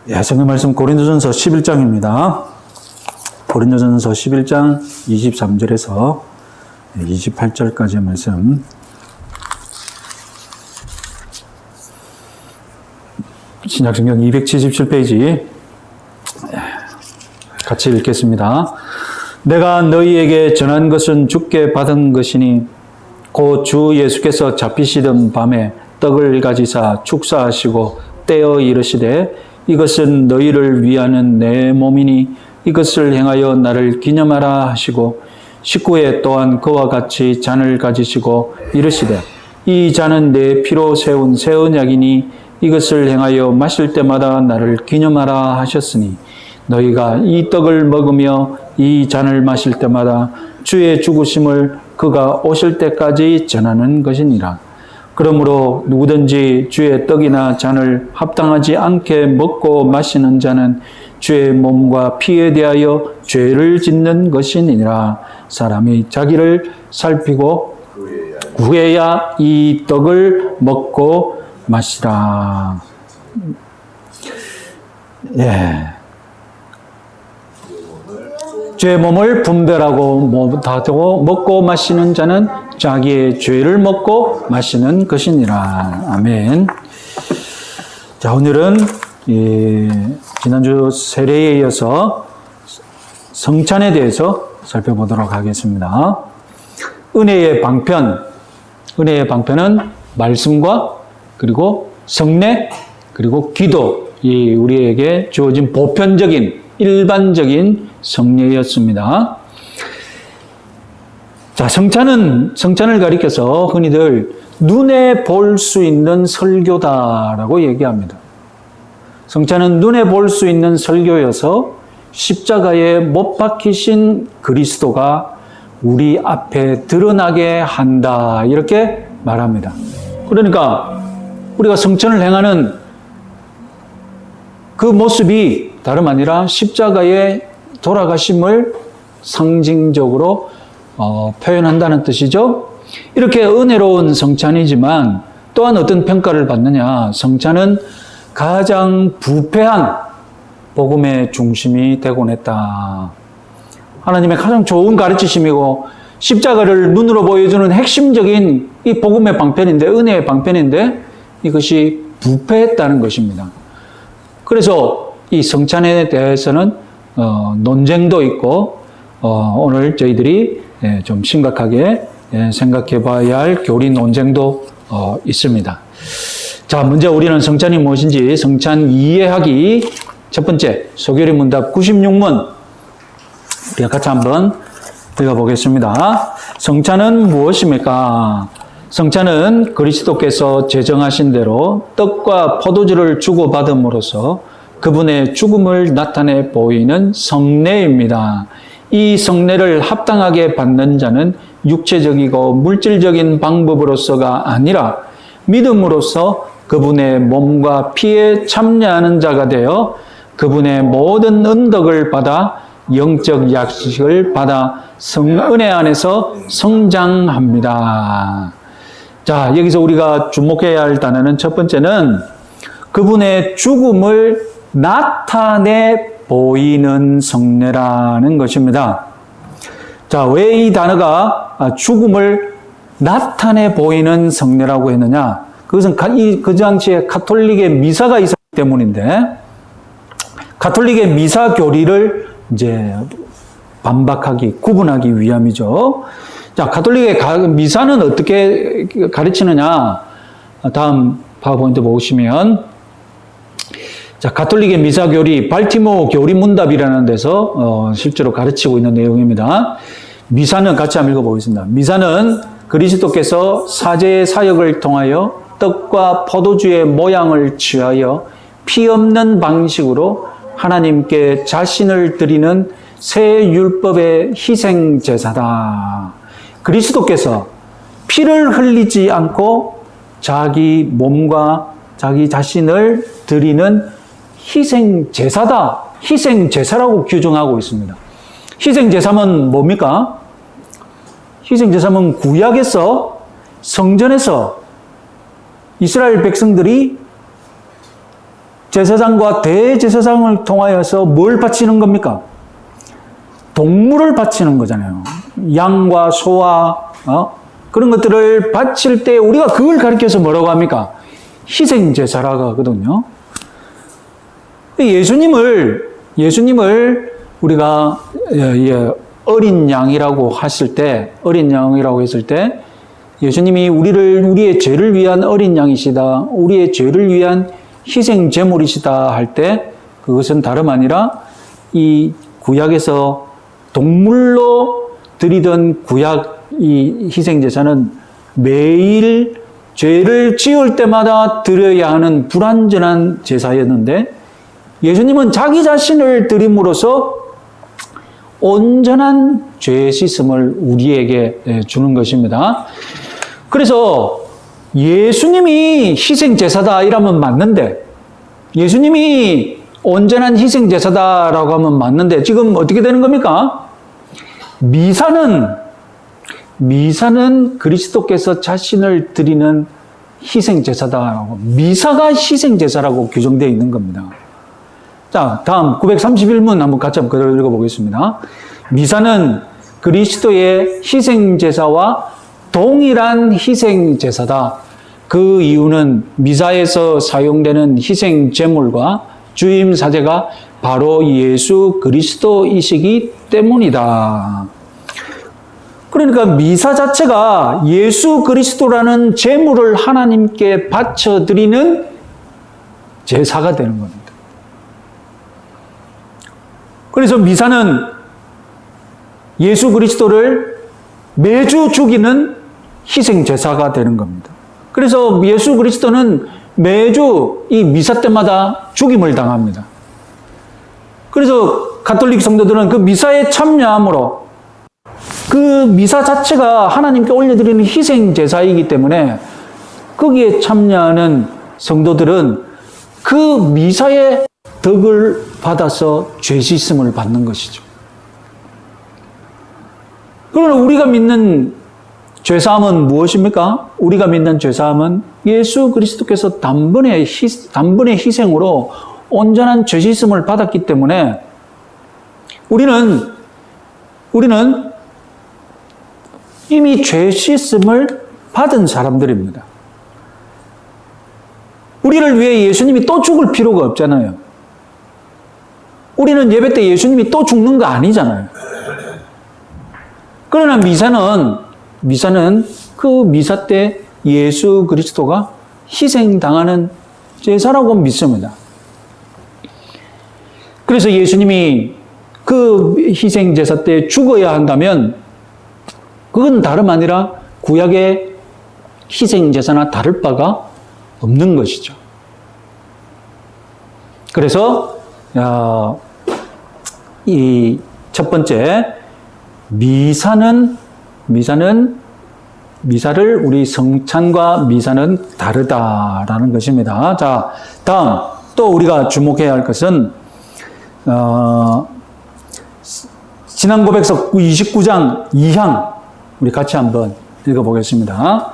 예, 성경 말씀 고린도전서 11장입니다. 고린도전서 11장 23절에서 28절까지의 말씀. 신약성경 277페이지 같이 읽겠습니다. 내가 너희에게 전한 것은 주께 받은 것이니 곧 주 예수께서 잡히시던 밤에 떡을 가지사 축사하시고 떼어 이르시되 이것은 너희를 위하는 내 몸이니 이것을 행하여 나를 기념하라 하시고 식후에 또한 그와 같이 잔을 가지시고 이르시되 이 잔은 내 피로 세운 새 언약이니 이것을 행하여 마실 때마다 나를 기념하라 하셨으니 너희가 이 떡을 먹으며 이 잔을 마실 때마다 주의 죽으심을 그가 오실 때까지 전하는 것이니라. 그러므로 누구든지 주의 떡이나 잔을 합당하지 않게 먹고 마시는 자는 주의 몸과 피에 대하여 죄를 짓는 것이니라. 사람이 자기를 살피고 구해야 이 떡을 먹고 마시라. 예. 죄의 몸을 분별하고 다하고 먹고 마시는 자는 자기의 죄를 먹고 마시는 것이니라. 아멘. 자, 오늘은 지난주 세례에 이어서 성찬에 대해서 살펴보도록 하겠습니다. 은혜의 방편. 은혜의 방편은 말씀과 그리고 성례 그리고 기도, 이 우리에게 주어진 보편적인 일반적인 성례였습니다. 자, 성찬을 가리켜서 흔히들 눈에 볼 수 있는 설교다라고 얘기합니다. 성찬은 눈에 볼 수 있는 설교여서 십자가에 못 박히신 그리스도가 우리 앞에 드러나게 한다, 이렇게 말합니다. 그러니까 우리가 성찬을 행하는 그 모습이 다름 아니라 십자가의 돌아가심을 상징적으로 표현한다는 뜻이죠. 이렇게 은혜로운 성찬이지만 또한 어떤 평가를 받느냐. 성찬은 가장 부패한 복음의 중심이 되곤 했다. 하나님의 가장 좋은 가르치심이고 십자가를 눈으로 보여주는 핵심적인 이 복음의 방편인데, 은혜의 방편인데 이것이 부패했다는 것입니다. 그래서 이 성찬에 대해서는 논쟁도 있고 오늘 저희들이 좀 심각하게 생각해 봐야 할 교리 논쟁도 있습니다. 자, 먼저 우리는 성찬이 무엇인지 성찬 이해하기 첫 번째 소교리 문답 96문 우리가 같이 한번 읽어보겠습니다. 성찬은 무엇입니까? 성찬은 그리스도께서 제정하신 대로 떡과 포도주를 주고받음으로써 그분의 죽음을 나타내 보이는 성례입니다. 이 성례를 합당하게 받는 자는 육체적이고 물질적인 방법으로서가 아니라 믿음으로써 그분의 몸과 피에 참여하는 자가 되어 그분의 모든 은덕을 받아 영적 약식을 받아 은혜 안에서 성장합니다. 자, 여기서 우리가 주목해야 할 단어는 첫 번째는 그분의 죽음을 나타내 보이는 성례라는 것입니다. 자, 왜 이 단어가 죽음을 나타내 보이는 성례라고 했느냐? 그것은 그 당시에 가톨릭의 미사가 있었기 때문인데, 가톨릭의 미사 교리를 이제 반박하기, 구분하기 위함이죠. 자, 가톨릭의 미사는 어떻게 가르치느냐? 다음 파워포인트 보시면, 자, 가톨릭의 미사 교리, 발티모어 교리 문답이라는 데서 실제로 가르치고 있는 내용입니다. 미사는 같이 한번 읽어보겠습니다. 미사는 그리스도께서 사제의 사역을 통하여 떡과 포도주의 모양을 취하여 피 없는 방식으로 하나님께 자신을 드리는 새 율법의 희생 제사다. 그리스도께서 피를 흘리지 않고 자기 몸과 자기 자신을 드리는 희생 제사다. 희생 제사라고 규정하고 있습니다. 희생 제사는 뭡니까? 희생 제사는 구약에서 성전에서 이스라엘 백성들이 제사장과 대제사장을 통하여서 뭘 바치는 겁니까? 동물을 바치는 거잖아요. 양과 소와 그런 것들을 바칠 때 우리가 그걸 가리켜서 뭐라고 합니까? 희생제사라고 하거든요. 예수님을 우리가 어린 양이라고 했을 때, 예수님이 우리의 죄를 위한 어린 양이시다, 우리의 죄를 위한 희생 제물이시다 할 때, 그것은 다름 아니라 이 구약에서 동물로 드리던 구약 이 희생 제사는 매일 죄를 지을 때마다 드려야 하는 불완전한 제사였는데, 예수님은 자기 자신을 드림으로써 온전한 죄 씻음을 우리에게 주는 것입니다. 그래서 예수님이 희생제사다 이러면 맞는데, 예수님이 온전한 희생제사다라고 하면 맞는데, 지금 어떻게 되는 겁니까? 미사는 그리스도께서 자신을 드리는 희생제사다라고, 미사가 희생제사라고 규정되어 있는 겁니다. 자, 다음 931문 한번 같이 한번 읽어보겠습니다. 미사는 그리스도의 희생제사와 동일한 희생제사다. 그 이유는 미사에서 사용되는 희생제물과 주임사제가 바로 예수 그리스도이시기 때문이다. 그러니까 미사 자체가 예수 그리스도라는 제물을 하나님께 바쳐드리는 제사가 되는 겁니다. 그래서 미사는 예수 그리스도를 매주 죽이는 희생제사가 되는 겁니다. 그래서 예수 그리스도는 매주 이 미사 때마다 죽임을 당합니다. 그래서 가톨릭 성도들은 그 미사에 참여함으로 그 미사 자체가 하나님께 올려드리는 희생제사이기 때문에 거기에 참여하는 성도들은 그 미사의 덕을 받아서 죄 씻음을 받는 것이죠. 그러나 우리가 믿는 죄사함은 무엇입니까? 우리가 믿는 죄사함은 예수 그리스도께서 단번에 희생으로 온전한 죄 씻음을 받았기 때문에 우리는 이미 죄 씻음을 받은 사람들입니다. 우리를 위해 예수님이 또 죽을 필요가 없잖아요. 우리는 예배 때 예수님이 또 죽는 거 아니잖아요. 그러나 미사는 그 미사 때 예수 그리스도가 희생당하는 제사라고 믿습니다. 그래서 예수님이 그 희생제사 때 죽어야 한다면 그건 다름 아니라 구약의 희생제사나 다를 바가 없는 것이죠. 그래서 이 첫 번째 미사를 우리 성찬과 미사는 다르다라는 것입니다. 자, 다음 또 우리가 주목해야 할 것은 신앙 고백서 29장 2항 우리 같이 한번 읽어보겠습니다.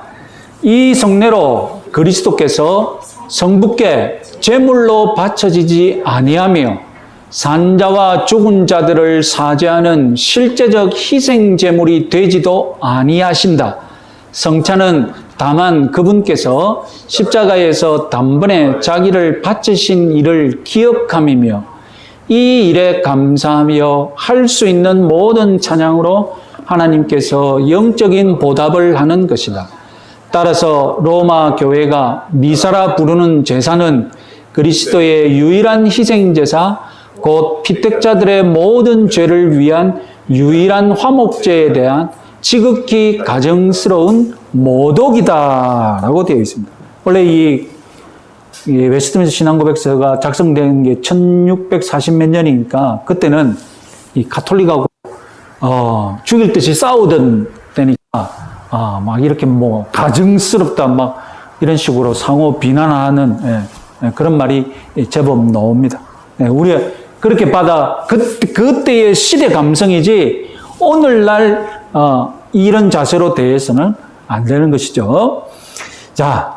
이 성례로 그리스도께서 성부께 제물로 바쳐지지 아니하며 산자와 죽은 자들을 사죄하는 실제적 희생 제물이 되지도 아니하신다. 성찬은 다만 그분께서 십자가에서 단번에 자기를 바치신 일을 기억함이며 이 일에 감사하며 할 수 있는 모든 찬양으로 하나님께서 영적인 보답을 하는 것이다. 따라서 로마 교회가 미사라 부르는 제사는 그리스도의 유일한 희생제사, 곧 피택자들의 모든 죄를 위한 유일한 화목제에 대한 지극히 가정스러운 모독이다라고 되어 있습니다. 원래 이 웨스트민스터 신앙고백서가 작성된 게 1640몇 년이니까 그때는 이 가톨릭하고 죽일 듯이 싸우던 때니까 막 이렇게 뭐 가증스럽다 막 이런 식으로 상호 비난하는 그런 말이 제법 나옵니다. 우리가 그렇게 그때의 시대 감성이지 오늘날 이런 자세로 대해서는 안 되는 것이죠. 자,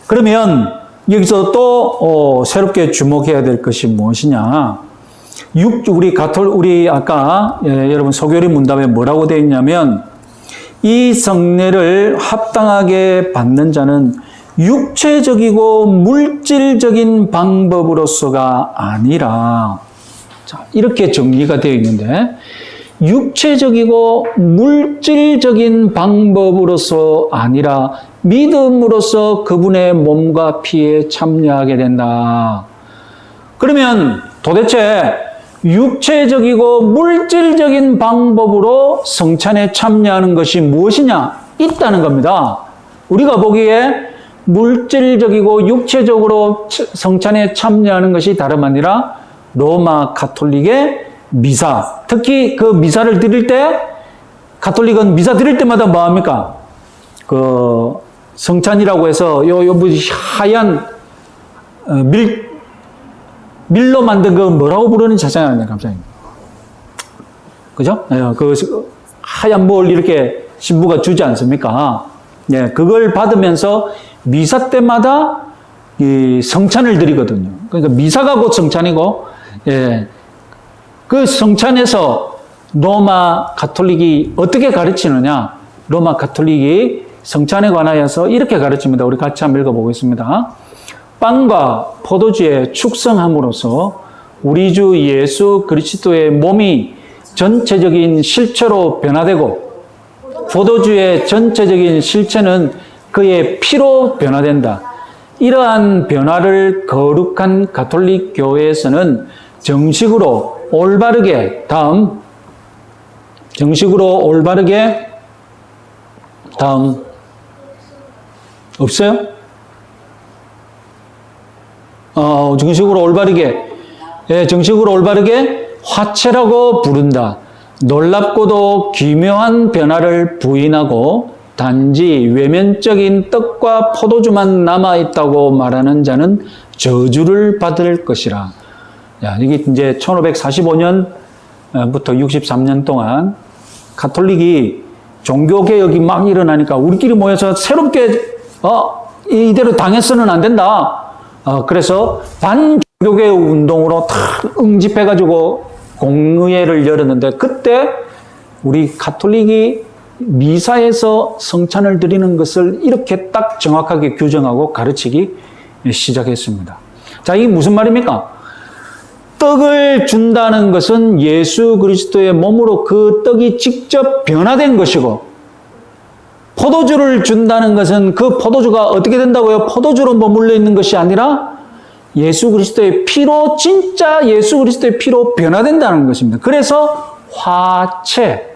그러면 여기서 또 새롭게 주목해야 될 것이 무엇이냐? 우리 아까 여러분 소교리 문답에 뭐라고 되어 있냐면 이 성례를 합당하게 받는 자는 육체적이고 물질적인 방법으로서가 아니라, 자, 이렇게 정리가 되어 있는데, 육체적이고 물질적인 방법으로서 아니라 믿음으로써 그분의 몸과 피에 참여하게 된다. 그러면 도대체 육체적이고 물질적인 방법으로 성찬에 참여하는 것이 무엇이냐? 있다는 겁니다. 우리가 보기에 물질적이고 육체적으로 성찬에 참여하는 것이 다름 아니라 로마 가톨릭의 미사, 특히 그 미사를 드릴 때 가톨릭은 미사 드릴 때마다 뭐 합니까? 그 성찬이라고 해서 요 하얀 밀로 만든 그 뭐라고 부르는지 찾아내요, 감사합니다. 그죠? 그 하얀 뭘 이렇게 신부가 주지 않습니까? 예, 그걸 받으면서 미사 때마다 이 성찬을 드리거든요. 그러니까 미사가 곧 성찬이고, 예, 그 성찬에서 로마 가톨릭이 어떻게 가르치느냐? 로마 가톨릭이 성찬에 관하여서 이렇게 가르칩니다. 우리 같이 한번 읽어보겠습니다. 빵과 포도주에 축성함으로써 우리 주 예수 그리스도의 몸이 전체적인 실체로 변화되고 포도주의 전체적인 실체는 그의 피로 변화된다. 이러한 변화를 거룩한 가톨릭 교회에서는 정식으로 올바르게 없어요? 정식으로 올바르게 화채라고 부른다. 놀랍고도 기묘한 변화를 부인하고 단지 외면적인 떡과 포도주만 남아있다고 말하는 자는 저주를 받을 것이라. 야, 이게 이제 1545년부터 63년 동안 가톨릭이 종교개혁이 막 일어나니까 우리끼리 모여서 새롭게, 이대로 당해서는 안 된다. 그래서 반종교개혁 운동으로 다 응집해가지고 공의회를 열었는데 그때 우리 가톨릭이 미사에서 성찬을 드리는 것을 이렇게 딱 정확하게 규정하고 가르치기 시작했습니다. 자, 이게 무슨 말입니까? 떡을 준다는 것은 예수 그리스도의 몸으로 그 떡이 직접 변화된 것이고, 포도주를 준다는 것은 그 포도주가 어떻게 된다고요? 포도주로 머물러 있는 것이 아니라 예수 그리스도의 피로, 진짜 예수 그리스도의 피로 변화된다는 것입니다. 그래서 화채,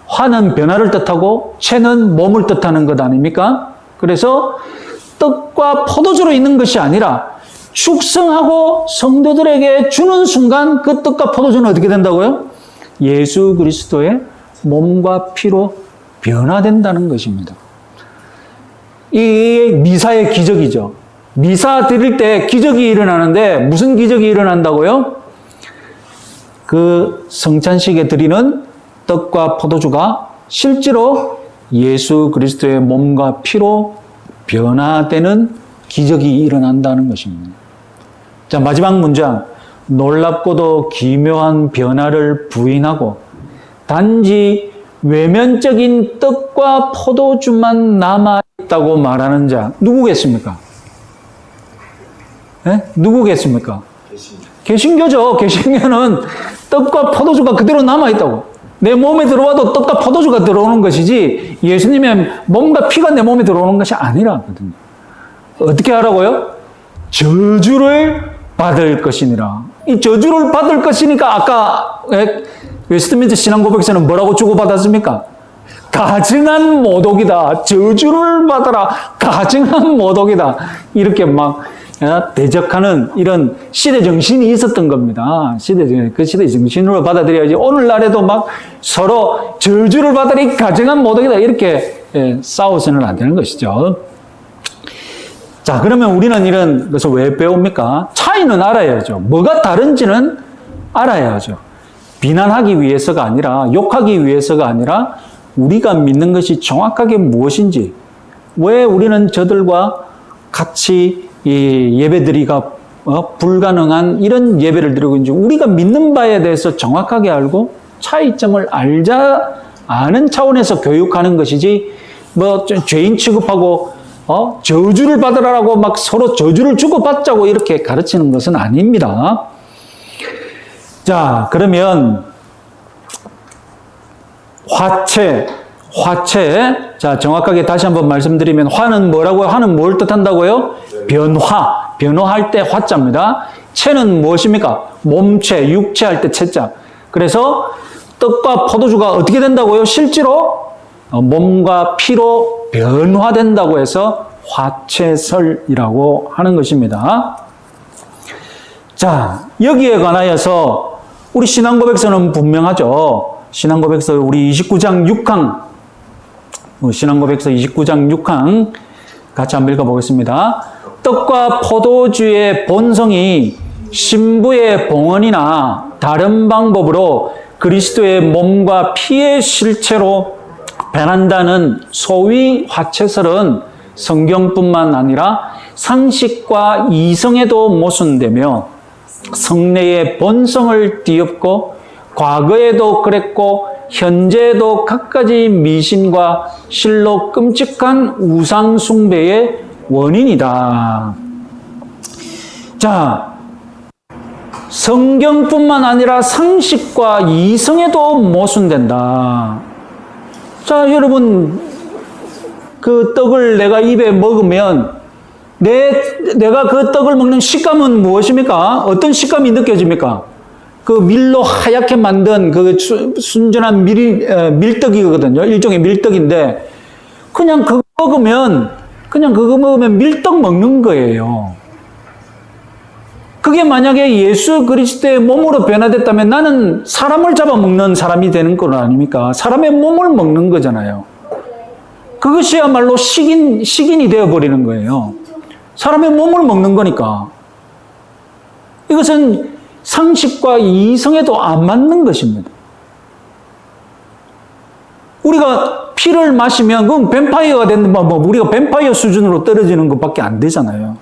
화는 변화를 뜻하고 채는 몸을 뜻하는 것 아닙니까? 그래서 떡과 포도주로 있는 것이 아니라 축성하고 성도들에게 주는 순간 그 떡과 포도주는 어떻게 된다고요? 예수 그리스도의 몸과 피로 변화된다는 것입니다. 이 미사의 기적이죠. 미사 드릴 때 기적이 일어나는데 무슨 기적이 일어난다고요? 그 성찬식에 드리는 떡과 포도주가 실제로 예수 그리스도의 몸과 피로 변화되는 기적이 일어난다는 것입니다. 자, 마지막 문장. 놀랍고도 기묘한 변화를 부인하고 단지 외면적인 떡과 포도주만 남아있다고 말하는 자, 누구겠습니까? 네? 누구겠습니까? 개신교죠. 개신교는 떡과 포도주가 그대로 남아있다고. 내 몸에 들어와도 떡과 포도주가 들어오는 것이지 예수님의 몸과 피가 내 몸에 들어오는 것이 아니라거든요. 어떻게 하라고요? 저주를 받을 것이니라. 이 저주를 받을 것이니까 아까 웨스트민스터 신앙고백서는 뭐라고 주고받았습니까? 가증한 모독이다. 저주를 받아라. 가증한 모독이다. 이렇게 막 대적하는 이런 시대 정신이 있었던 겁니다. 그 시대 정신으로 받아들여야지. 오늘날에도 막 서로 저주를 받아라. 가증한 모독이다. 이렇게 싸워서는 안 되는 것이죠. 자, 그러면 우리는 이런 것을 왜 배웁니까? 차이는 알아야죠. 뭐가 다른지는 알아야죠. 비난하기 위해서가 아니라, 욕하기 위해서가 아니라 우리가 믿는 것이 정확하게 무엇인지, 왜 우리는 저들과 같이 이 예배드리기가 불가능한 이런 예배를 드리고 있는지 우리가 믿는 바에 대해서 정확하게 알고 차이점을 아는 차원에서 교육하는 것이지 뭐 죄인 취급하고 저주를 받으라고 막 서로 저주를 주고받자고 이렇게 가르치는 것은 아닙니다. 자, 그러면 화채. 자, 정확하게 다시 한번 말씀드리면 화는 뭐라고요? 화는 뭘 뜻한다고요? 변화할 때 화자입니다. 채는 무엇입니까? 몸체, 육체 할 때 채자. 그래서 떡과 포도주가 어떻게 된다고요? 실제로 몸과 피로 변화된다고 해서 화채설이라고 하는 것입니다. 자, 여기에 관하여서 우리 신앙고백서는 분명하죠. 신앙고백서 우리 29장 6항, 신앙고백서 29장 6항 같이 한번 읽어보겠습니다. 떡과 포도주의 본성이 신부의 봉헌이나 다른 방법으로 그리스도의 몸과 피의 실체로 변한다는 소위 화채설은 성경뿐만 아니라 상식과 이성에도 모순되며 성례의 본성을 뒤엎고 과거에도 그랬고 현재에도 갖가지 미신과 실로 끔찍한 우상 숭배의 원인이다. 자, 성경뿐만 아니라 상식과 이성에도 모순된다. 자, 여러분, 그 떡을 내가 입에 먹으면 내가 그 떡을 먹는 식감은 무엇입니까? 어떤 식감이 느껴집니까? 그 밀로 하얗게 만든 그 순전한 밀떡이거든요. 일종의 밀떡인데 그냥 그거 먹으면 밀떡 먹는 거예요. 그게 만약에 예수 그리스도의 몸으로 변화됐다면 나는 사람을 잡아먹는 사람이 되는 건 아닙니까? 사람의 몸을 먹는 거잖아요. 그것이야말로 식인이 되어버리는 거예요. 사람의 몸을 먹는 거니까. 이것은 상식과 이성에도 안 맞는 것입니다. 우리가 피를 마시면 그건 뱀파이어가 되는 뭐 우리가 뱀파이어 수준으로 떨어지는 것밖에 안 되잖아요.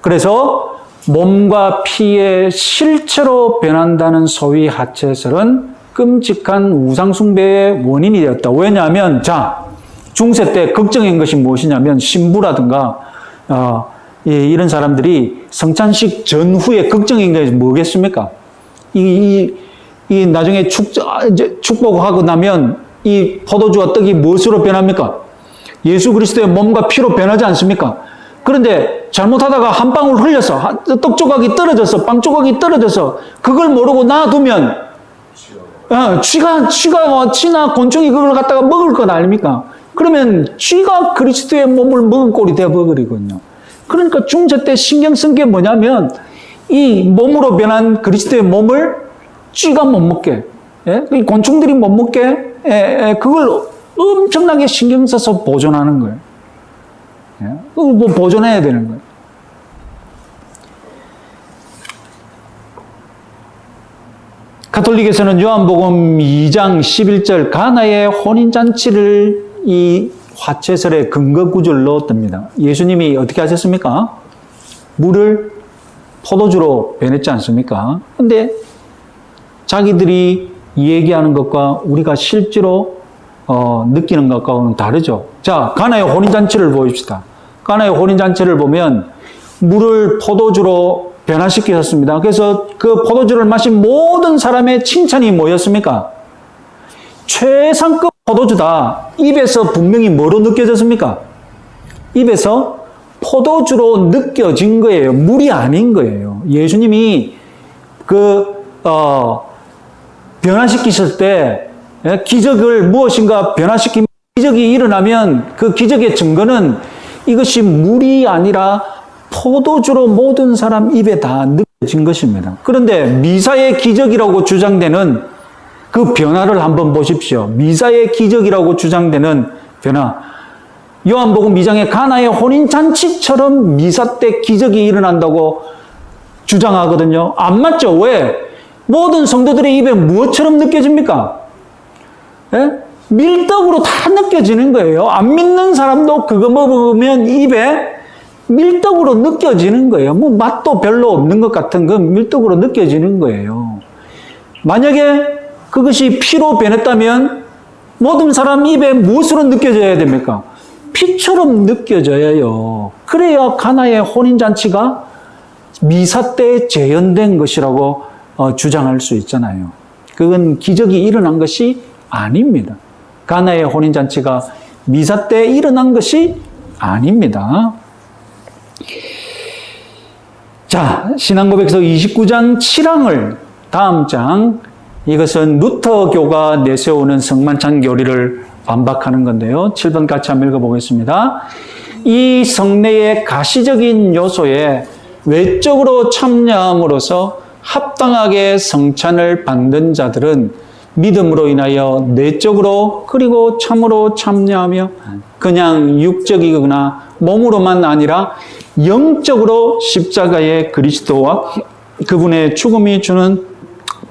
그래서 몸과 피의 실체로 변한다는 소위 화채설은 끔찍한 우상숭배의 원인이 되었다. 왜냐하면 자, 중세 때 걱정인 것이 무엇이냐면 신부라든가 이런 사람들이 성찬식 전후에 걱정인 것이 뭐겠습니까? 이 나중에 축복하고 나면 이 포도주와 떡이 무엇으로 변합니까? 예수 그리스도의 몸과 피로 변하지 않습니까? 그런데 잘못하다가 한 방울 흘려서 떡 조각이 떨어져서 빵 조각이 떨어져서 그걸 모르고 놔두면 쥐나 곤충이 그걸 갖다가 먹을 것 아닙니까? 그러면 쥐가 그리스도의 몸을 먹은 꼴이 되어버리거든요. 그러니까 중세 때 신경 쓴 게 뭐냐면 이 몸으로 변한 그리스도의 몸을 쥐가 못 먹게, 곤충들이 못 먹게, 그걸 엄청나게 신경 써서 보존하는 거예요. 그걸 뭐 보존해야 되는 거예요. 가톨릭에서는 요한복음 2장 11절 가나의 혼인잔치를 이 화채설의 근거 구절로 듭니다. 예수님이 어떻게 하셨습니까? 물을 포도주로 변했지 않습니까? 근데 자기들이 얘기하는 것과 우리가 실제로 느끼는 것과는 다르죠. 자, 가나의 혼인잔치를 보십시다. 가나의 혼인잔치를 보면 물을 포도주로 변화시키셨습니다. 그래서 그 포도주를 마신 모든 사람의 칭찬이 뭐였습니까? 최상급 포도주다. 입에서 분명히 뭐로 느껴졌습니까? 입에서 포도주로 느껴진 거예요. 물이 아닌 거예요. 예수님이 변화시키실 때 기적을 무엇인가 변화시킨 기적이 일어나면 그 기적의 증거는 이것이 물이 아니라 포도주로 모든 사람 입에 다 느껴진 것입니다. 그런데 미사의 기적이라고 주장되는 그 변화를 한번 보십시오. 미사의 기적이라고 주장되는 변화. 요한복음 2장의 가나의 혼인잔치처럼 미사 때 기적이 일어난다고 주장하거든요. 안 맞죠? 왜? 모든 성도들의 입에 무엇처럼 느껴집니까? 밀떡으로 다 느껴지는 거예요. 안 믿는 사람도 그거 먹으면 입에 밀떡으로 느껴지는 거예요. 뭐 맛도 별로 없는 것 같은 건 밀떡으로 느껴지는 거예요. 만약에 그것이 피로 변했다면 모든 사람 입에 무엇으로 느껴져야 됩니까? 피처럼 느껴져야 해요. 그래야 가나의 혼인잔치가 미사 때 재현된 것이라고 주장할 수 있잖아요. 그건 기적이 일어난 것이 아닙니다. 가나의 혼인잔치가 미사 때 일어난 것이 아닙니다. 자, 신앙고백서 29장 7항을 다음 장, 이것은 루터교가 내세우는 성만찬 교리를 반박하는 건데요. 7번 같이 한번 읽어보겠습니다. 이 성례의 가시적인 요소에 외적으로 참여함으로써 합당하게 성찬을 받는 자들은 믿음으로 인하여 내적으로 그리고 참으로 참여하며 그냥 육적이거나 몸으로만 아니라 영적으로 십자가의 그리스도와 그분의 죽음이 주는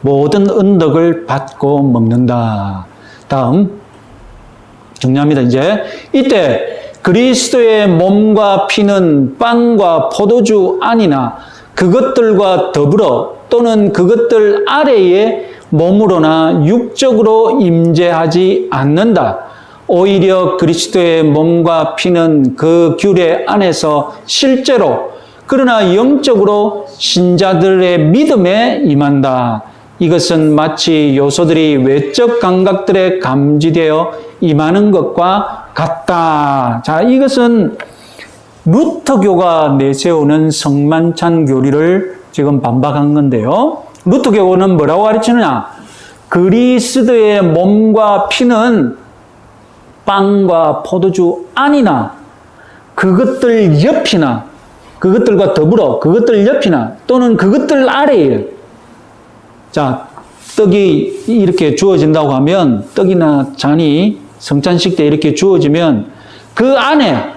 모든 은덕을 받고 먹는다. 다음 중요합니다. 이제 이때 그리스도의 몸과 피는 빵과 포도주 안이나 그것들과 더불어 또는 그것들 아래에 몸으로나 육적으로 임재하지 않는다. 오히려 그리스도의 몸과 피는 그 규례 안에서 실제로 그러나 영적으로 신자들의 믿음에 임한다. 이것은 마치 요소들이 외적 감각들에 감지되어 임하는 것과 같다. 자, 이것은 루터교가 내세우는 성만찬 교리를 지금 반박한 건데요. 루터교는 뭐라고 가르치느냐? 그리스도의 몸과 피는 빵과 포도주 안이나 그것들 옆이나 그것들과 더불어 그것들 옆이나 또는 그것들 아래에, 자, 떡이 이렇게 주어진다고 하면 떡이나 잔이 성찬식 때 이렇게 주어지면 그 안에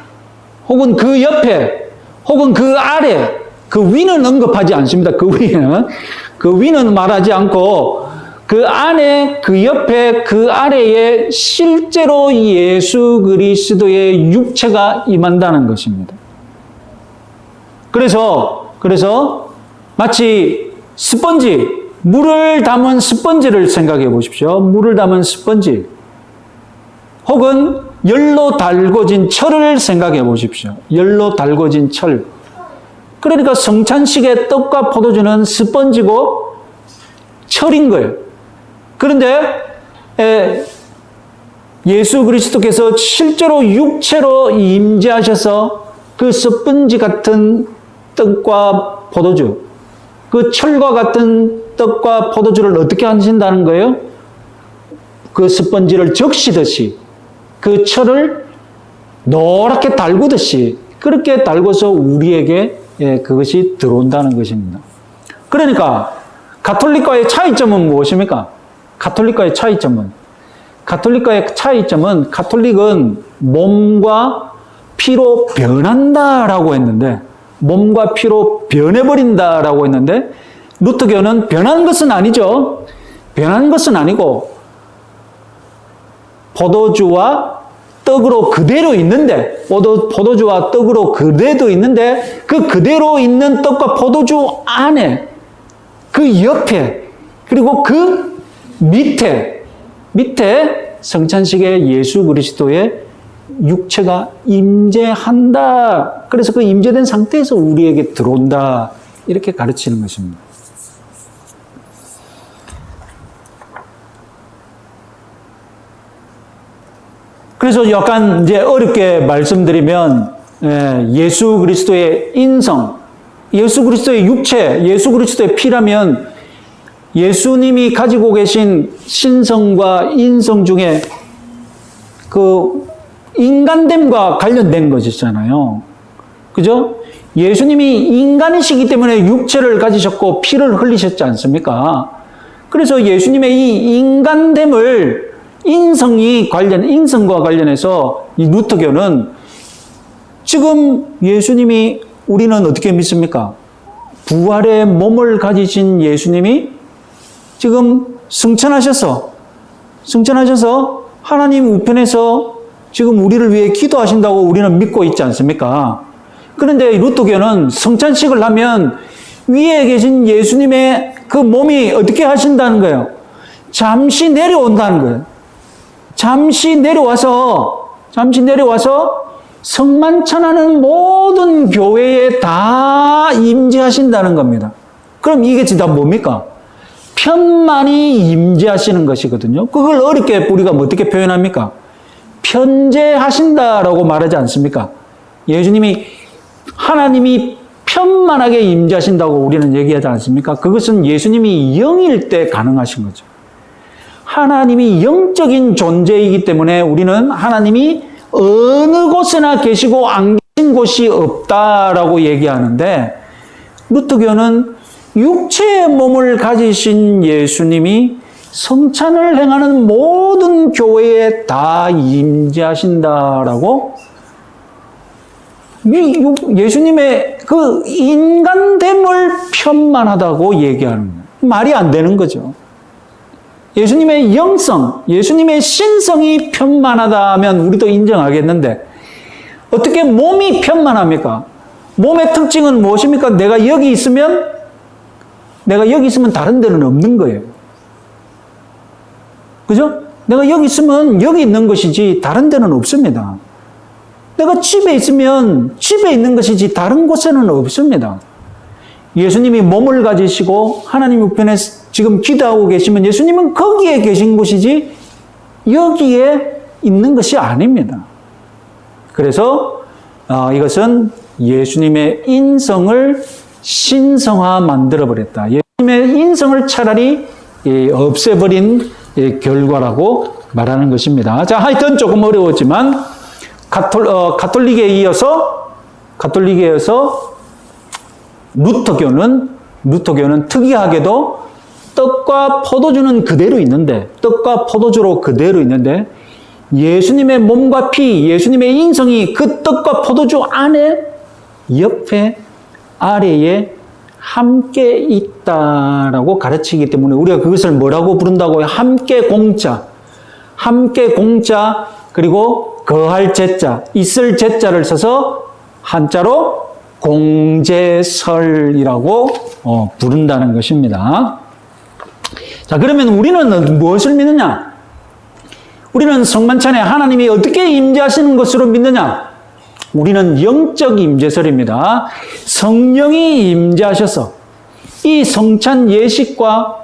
혹은 그 옆에 혹은 그 아래, 그 위는 언급하지 않습니다. 그 위는 말하지 않고 그 안에, 그 옆에, 그 아래에 실제로 예수 그리스도의 육체가 임한다는 것입니다. 그래서 마치 스펀지, 물을 담은 스펀지를 생각해 보십시오. 물을 담은 스펀지. 혹은 열로 달궈진 철을 생각해 보십시오. 열로 달궈진 철. 그러니까 성찬식의 떡과 포도주는 스펀지고 철인 거예요. 그런데 예수 그리스도께서 실제로 육체로 임재하셔서 그 스펀지 같은 떡과 포도주, 그 철과 같은 떡과 포도주를 어떻게 하신다는 거예요? 그 스펀지를 적시듯이 그 철을 노랗게 달구듯이 그렇게 달궈서 우리에게 그것이 들어온다는 것입니다. 그러니까 가톨릭과의 차이점은 무엇입니까? 가톨릭과의 차이점은 가톨릭은 몸과 피로 변한다라고 했는데, 몸과 피로 변해버린다라고 했는데, 루터교는 변한 것은 아니죠. 변한 것은 아니고 포도주와 떡으로 그대로 있는데, 포도주와 떡으로 그대로 있는데, 그 그대로 있는 떡과 포도주 안에, 그 옆에, 그리고 그 밑에 성찬식에 예수 그리스도의 육체가 임재한다. 그래서 그 임재된 상태에서 우리에게 들어온다. 이렇게 가르치는 것입니다. 그래서 약간 이제 어렵게 말씀드리면, 예수 그리스도의 인성, 예수 그리스도의 육체, 예수 그리스도의 피라면 예수님이 가지고 계신 신성과 인성 중에 그 인간됨과 관련된 것이잖아요. 그죠? 예수님이 인간이시기 때문에 육체를 가지셨고 피를 흘리셨지 않습니까? 그래서 예수님의 이 인간됨을 인성과 관련해서 이 루터교는 지금 예수님이, 우리는 어떻게 믿습니까? 부활의 몸을 가지신 예수님이 지금 승천하셔서 하나님 우편에서 지금 우리를 위해 기도하신다고 우리는 믿고 있지 않습니까? 그런데 루터교는 성찬식을 하면 위에 계신 예수님의 그 몸이 어떻게 하신다는 거예요? 잠시 내려온다는 거예요. 잠시 내려와서 성만찬하는 모든 교회에 다 임재하신다는 겁니다. 그럼 이게 진짜 뭡니까? 편만이 임재하시는 것이거든요. 그걸 어렵게 우리가 어떻게 표현합니까? 편재하신다라고 말하지 않습니까? 하나님이 편만하게 임재하신다고 우리는 얘기하지 않습니까? 그것은 예수님이 영일 때 가능하신 거죠. 하나님이 영적인 존재이기 때문에 우리는 하나님이 어느 곳에나 계시고 안 계신 곳이 없다라고 얘기하는데, 루터교는 육체의 몸을 가지신 예수님이 성찬을 행하는 모든 교회에 다 임재하신다라고 예수님의 그 인간됨을 편만하다고 얘기하는 거예요. 말이 안 되는 거죠. 예수님의 영성, 예수님의 신성이 편만하다면 우리도 인정하겠는데 어떻게 몸이 편만합니까? 몸의 특징은 무엇입니까? 내가 여기 있으면 다른 데는 없는 거예요. 그죠? 내가 여기 있으면 여기 있는 것이지 다른 데는 없습니다. 내가 집에 있으면 집에 있는 것이지 다른 곳에는 없습니다. 예수님이 몸을 가지시고 하나님 우편에 지금 기도하고 계시면 예수님은 거기에 계신 곳이지 여기에 있는 것이 아닙니다. 그래서 이것은 예수님의 인성을 신성화 만들어버렸다. 예수님의 인성을 차라리 없애버린 결과라고 말하는 것입니다. 자, 하여튼 조금 어려웠지만 가톨릭에 이어서 루터교는 특이하게도 떡과 포도주는 그대로 있는데, 떡과 포도주로 그대로 있는데, 예수님의 몸과 피, 예수님의 인성이 그 떡과 포도주 안에, 옆에, 아래에 함께 있다라고 가르치기 때문에 우리가 그것을 뭐라고 부른다고요? 함께 공자, 그리고 거할 제자, 있을 제자를 써서 한자로 공제설이라고 부른다는 것입니다. 자, 그러면 우리는 무엇을 믿느냐? 우리는 성만찬에 하나님이 어떻게 임재하시는 것으로 믿느냐? 우리는 영적 임재설입니다. 성령이 임재하셔서 이 성찬 예식과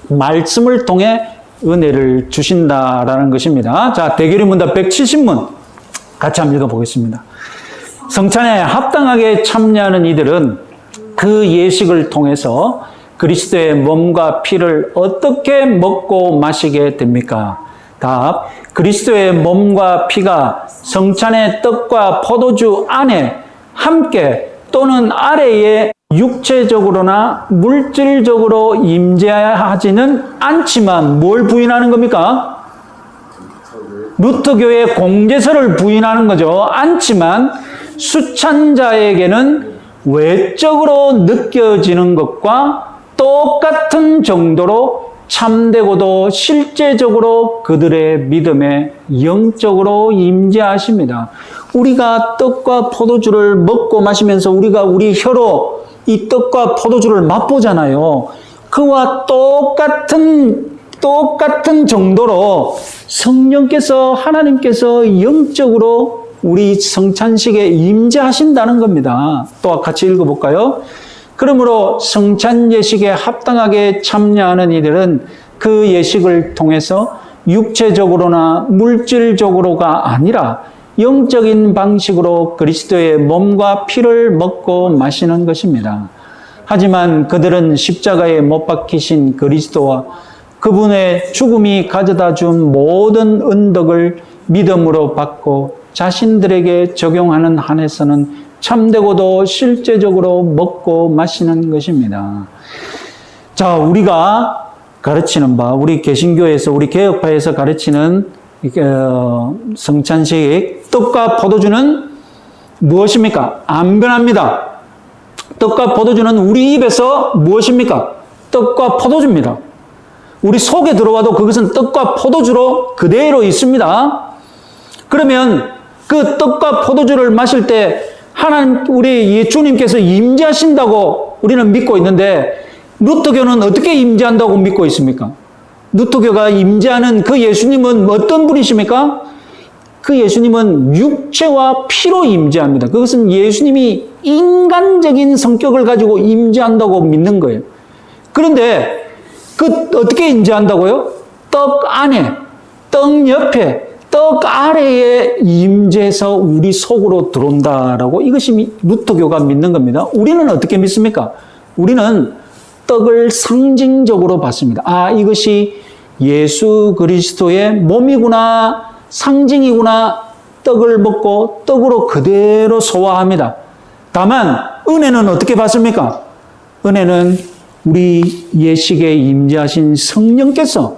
말씀을 통해 은혜를 주신다라는 것입니다. 자, 대결의 문답 170문 같이 한번 읽어보겠습니다. 성찬에 합당하게 참여하는 이들은 그 예식을 통해서 그리스도의 몸과 피를 어떻게 먹고 마시게 됩니까? 답. 그리스도의 몸과 피가 성찬의 떡과 포도주 안에 함께 또는 아래에 육체적으로나 물질적으로 임재하지는 않지만 뭘 부인하는 겁니까? 루터교의 공제설을 부인하는 거죠. 않지만 수찬자에게는 외적으로 느껴지는 것과 똑같은 정도로 참되고도 실제적으로 그들의 믿음에 영적으로 임재하십니다. 우리가 떡과 포도주를 먹고 마시면서 우리가 우리 혀로 이 떡과 포도주를 맛보잖아요. 그와 똑같은 정도로 성령께서, 하나님께서 영적으로 우리 성찬식에 임재하신다는 겁니다. 또 같이 읽어볼까요? 그러므로 성찬 예식에 합당하게 참여하는 이들은 그 예식을 통해서 육체적으로나 물질적으로가 아니라 영적인 방식으로 그리스도의 몸과 피를 먹고 마시는 것입니다. 하지만 그들은 십자가에 못 박히신 그리스도와 그분의 죽음이 가져다 준 모든 은덕을 믿음으로 받고 자신들에게 적용하는 한에서는 참되고도 실제적으로 먹고 마시는 것입니다. 자, 우리가 가르치는 바, 우리 개신교에서, 우리 개혁파에서 가르치는 성찬식, 떡과 포도주는 무엇입니까? 안 변합니다. 떡과 포도주는 우리 입에서 무엇입니까? 떡과 포도주입니다. 우리 속에 들어와도 그것은 떡과 포도주로 그대로 있습니다. 그러면 그 떡과 포도주를 마실 때 하나님, 우리 예수님께서 임재하신다고 우리는 믿고 있는데, 루터교는 어떻게 임재한다고 믿고 있습니까? 루터교가 임재하는 그 예수님은 어떤 분이십니까? 그 예수님은 육체와 피로 임재합니다. 그것은 예수님이 인간적인 성격을 가지고 임재한다고 믿는 거예요. 그런데 어떻게 임재한다고요? 떡 안에, 떡 옆에, 떡 아래에 임재해서 우리 속으로 들어온다라고, 이것이 루터교가 믿는 겁니다. 우리는 어떻게 믿습니까? 우리는 떡을 상징적으로 봤습니다. 아, 이것이 예수 그리스도의 몸이구나, 상징이구나. 떡을 먹고 떡으로 그대로 소화합니다. 다만 은혜는 어떻게 받습니까? 은혜는 우리 예식에 임재하신 성령께서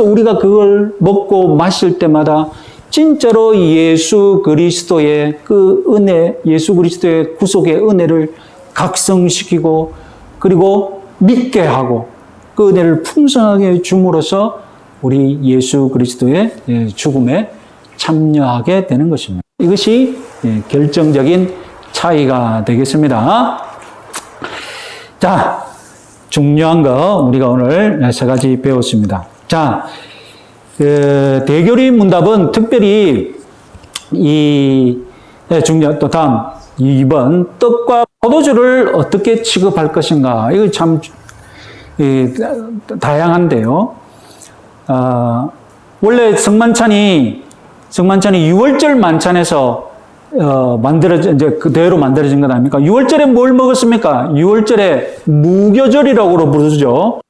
우리가 그걸 먹고 마실 때마다 진짜로 예수 그리스도의 그 은혜, 예수 그리스도의 구속의 은혜를 각성시키고 그리고 믿게 하고 그 은혜를 풍성하게 줌으로써 우리 예수 그리스도의 죽음에 참여하게 되는 것입니다. 이것이 결정적인 차이가 되겠습니다. 자, 중요한 거 우리가 오늘 세 가지 배웠습니다. 자, 대결의 문답은 특별히 중요한 또 다음 2번 떡과 포도주를 어떻게 취급할 것인가. 이거 참 다양한데요. 원래 성만찬이 6월절 만찬에서 이제 그대로 만들어진 것 아닙니까? 6월절에 뭘 먹었습니까? 6월절에 무교절이라고 부르죠.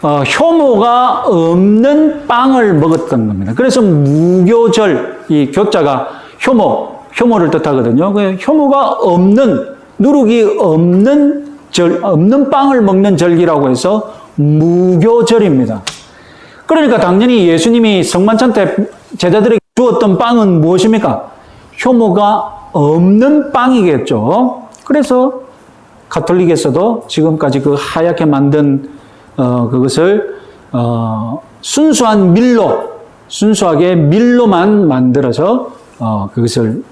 효모가 없는 빵을 먹었던 겁니다. 그래서 무교절, 이 교자가 효모를 뜻하거든요. 효모가 없는, 누룩이 없는 빵을 먹는 절기라고 해서 무교절입니다. 그러니까 당연히 예수님이 성만찬 때 제자들에게 주었던 빵은 무엇입니까? 효모가 없는 빵이겠죠. 그래서 가톨릭에서도 지금까지 그 하얗게 만든 그것을 순수하게 밀로만 만들어서 그것을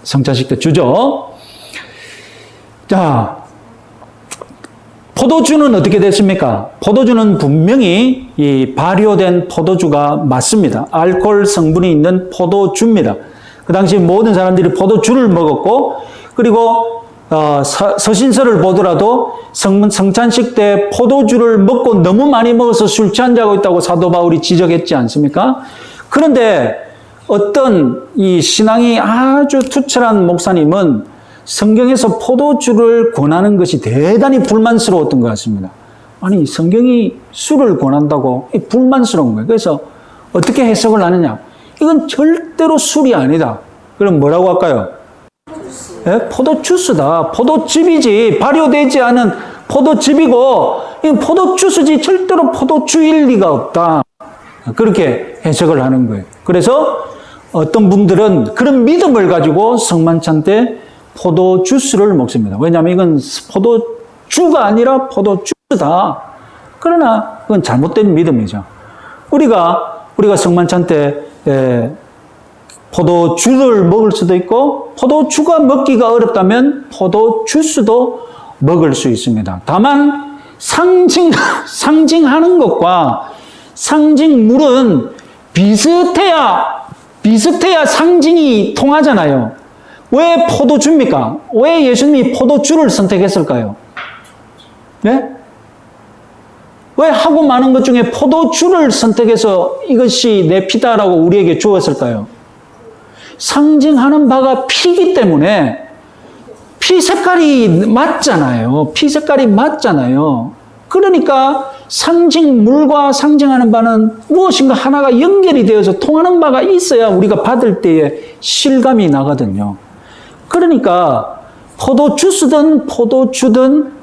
성찬식 때 주죠. 자, 포도주는 어떻게 됐습니까? 포도주는 분명히 이 발효된 포도주가 맞습니다. 알코올 성분이 있는 포도주입니다. 그 당시 모든 사람들이 포도주를 먹었고, 그리고 서신서를 보더라도 성찬식 때 포도주를 먹고 너무 많이 먹어서 술 취한자고 있다고 사도 바울이 지적했지 않습니까? 그런데 어떤 이 신앙이 아주 투철한 목사님은 성경에서 포도주를 권하는 것이 대단히 불만스러웠던 것 같습니다. 아니, 성경이 술을 권한다고 불만스러운 거예요. 그래서 어떻게 해석을 하느냐? 이건 절대로 술이 아니다. 그럼 뭐라고 할까요? 포도주스다. 포도즙이지. 발효되지 않은 포도즙이고, 이건 포도주스지 절대로 포도주일 리가 없다. 그렇게 해석을 하는 거예요. 그래서 어떤 분들은 그런 믿음을 가지고 성만찬 때 포도주스를 먹습니다. 왜냐하면 이건 포도주가 아니라 포도주스다. 그러나 그건 잘못된 믿음이죠. 우리가 성만찬 때 포도주를 먹을 수도 있고 포도주가 먹기가 어렵다면 포도주스도 먹을 수 있습니다. 다만 상징하는 것과 상징물은 비슷해야 상징이 통하잖아요. 왜 포도주입니까? 왜 예수님이 포도주를 선택했을까요? 네? 왜 하고 많은 것 중에 포도주를 선택해서 이것이 내 피다라고 우리에게 주었을까요? 상징하는 바가 피기 때문에 피 색깔이 맞잖아요. 그러니까 상징물과 상징하는 바는 무엇인가 하나가 연결이 되어서 통하는 바가 있어야 우리가 받을 때에 실감이 나거든요. 그러니까 포도주스든 포도주든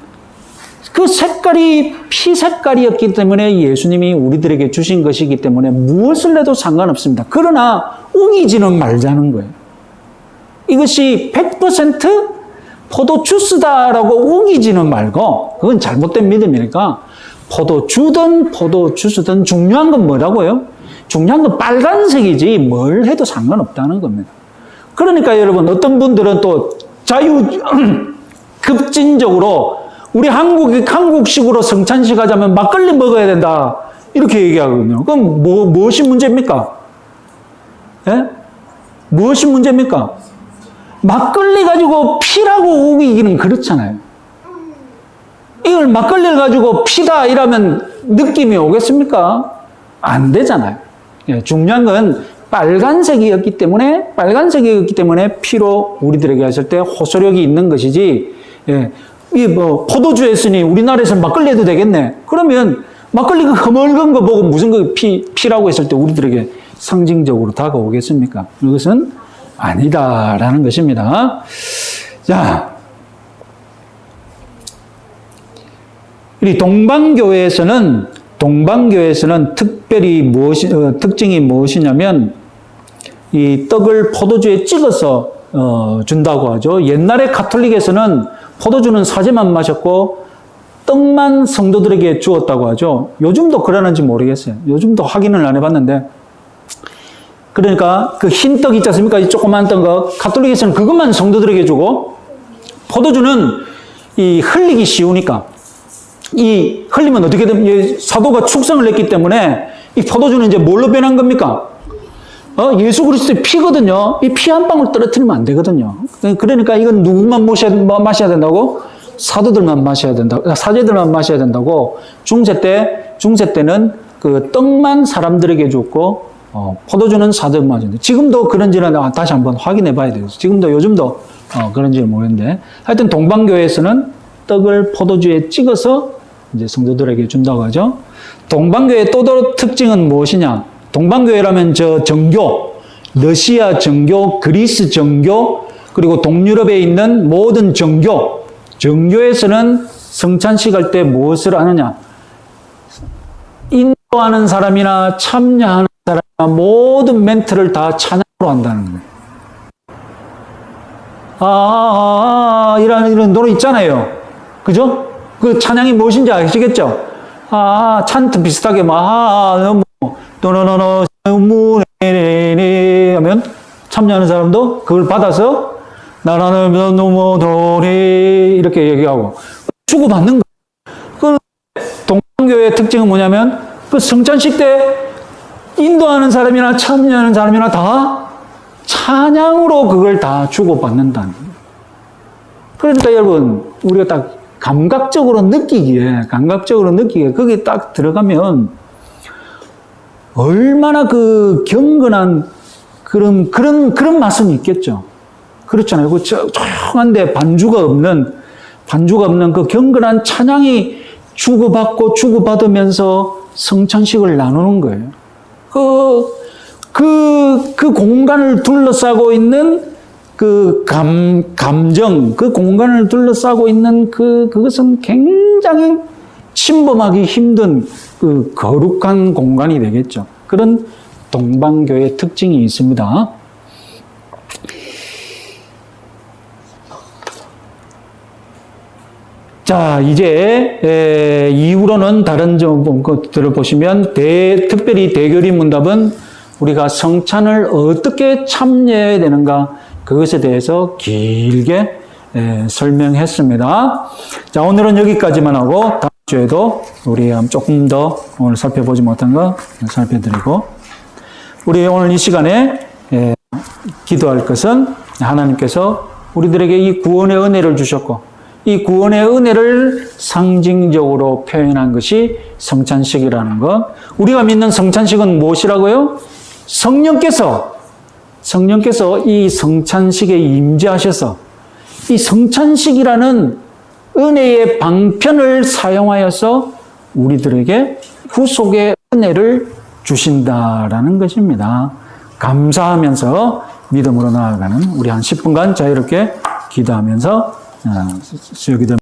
그 색깔이 피 색깔이었기 때문에 예수님이 우리들에게 주신 것이기 때문에 무엇을 해도 상관없습니다. 그러나 우기지는 말자는 거예요. 이것이 100% 포도주스다라고 우기지는 말고, 그건 잘못된 믿음이니까 포도주든 포도주스든 중요한 건 뭐라고요? 중요한 건 빨간색이지 뭘 해도 상관없다는 겁니다. 그러니까 여러분 어떤 분들은 또 급진적으로 우리 한국식으로 성찬식 하자면 막걸리 먹어야 된다 이렇게 얘기하거든요. 그럼 무엇이 문제입니까? 예? 무엇이 문제입니까? 막걸리 가지고 피라고 우기기는 그렇잖아요. 이걸 막걸리를 가지고 피다 이러면 느낌이 오겠습니까? 안 되잖아요. 예, 중요한 건 빨간색이었기 때문에 피로 우리들에게 했을 때 호소력이 있는 것이지. 예, 이 뭐 포도주 했으니 우리나라에서 막걸리 해도 되겠네. 그러면 막걸리 그 허물건 거 보고 무슨 그 피라고 했을 때 우리들에게 상징적으로 다가오겠습니까? 이것은 아니다라는 것입니다. 자, 이 동방교회에서는 특별히 특징이 무엇이냐면 이 떡을 포도주에 찍어서 준다고 하죠. 옛날에 가톨릭에서는 포도주는 사제만 마셨고 떡만 성도들에게 주었다고 하죠. 요즘도 그러는지 모르겠어요. 요즘도 확인을 안 해봤는데. 그러니까 그 흰 떡 있지 않습니까? 이 조그만 떡 거. 가톨릭에서는 그것만 성도들에게 주고 포도주는 이 흘리기 쉬우니까 이 흘리면 어떻게 되면 사도가 축성을 했기 때문에 이 포도주는 이제 뭘로 변한 겁니까? 예수 그리스도의 피거든요. 이 피 한 방울 떨어뜨리면 안 되거든요. 그러니까 이건 누구만 마셔야 된다고? 사도들만 마셔야 된다고, 사제들만 마셔야 된다고. 중세 때는 그 떡만 사람들에게 줬고, 포도주는 사도들만 마셔야 돼. 지금도 그런지는 다시 한번 확인해 봐야 돼요. 요즘도 그런지는 모르겠는데. 하여튼 동방교회에서는 떡을 포도주에 찍어서 이제 성도들에게 준다고 하죠. 동방교회의 또 특징은 무엇이냐? 동방교회라면 정교, 러시아 정교, 그리스 정교, 그리고 동유럽에 있는 모든 정교에서는 성찬식 할 때 무엇을 하느냐? 인도하는 사람이나 참여하는 사람이나 모든 멘트를 다 찬양으로 한다는 거예요. 이런 노래 있잖아요. 그죠? 그 찬양이 무엇인지 아시겠죠? 찬트 비슷하게 노노노노 하면 참여하는 사람도 그걸 받아서 나라는 노노노리 이렇게 얘기하고 주고받는 거예요. 그 동방교회의 특징은 뭐냐면 그 성찬식 때 인도하는 사람이나 참여하는 사람이나 다 찬양으로 그걸 다 주고받는다는 거예요. 그러니까 여러분 우리가 딱 감각적으로 느끼기에 거기 딱 들어가면 얼마나 그 경건한 그런 맛은 있겠죠. 그렇잖아요. 그 조용한데 반주가 없는 그 경건한 찬양이 주고받으면서 성찬식을 나누는 거예요. 그 공간을 둘러싸고 있는 그 감정, 그 공간을 둘러싸고 있는 그것은 굉장히 침범하기 힘든 그 거룩한 공간이 되겠죠. 그런 동방교회의 특징이 있습니다. 자, 이제 이후로는 다른 것들을 보시면 특별히 대교리 문답은 우리가 성찬을 어떻게 참여해야 되는가 그것에 대해서 길게 설명했습니다. 자, 오늘은 여기까지만 하고 다음 주에도 우리 조금 더 오늘 살펴보지 못한 거 살펴드리고 우리 오늘 이 시간에 기도할 것은 하나님께서 우리들에게 이 구원의 은혜를 주셨고 이 구원의 은혜를 상징적으로 표현한 것이 성찬식이라는 것. 우리가 믿는 성찬식은 무엇이라고요? 성령께서 이 성찬식에 임재하셔서 이 성찬식이라는 은혜의 방편을 사용하여서 우리들에게 후속의 은혜를 주신다라는 것입니다. 감사하면서 믿음으로 나아가는 우리 한 10분간 자유롭게 기도하면서 수요 기도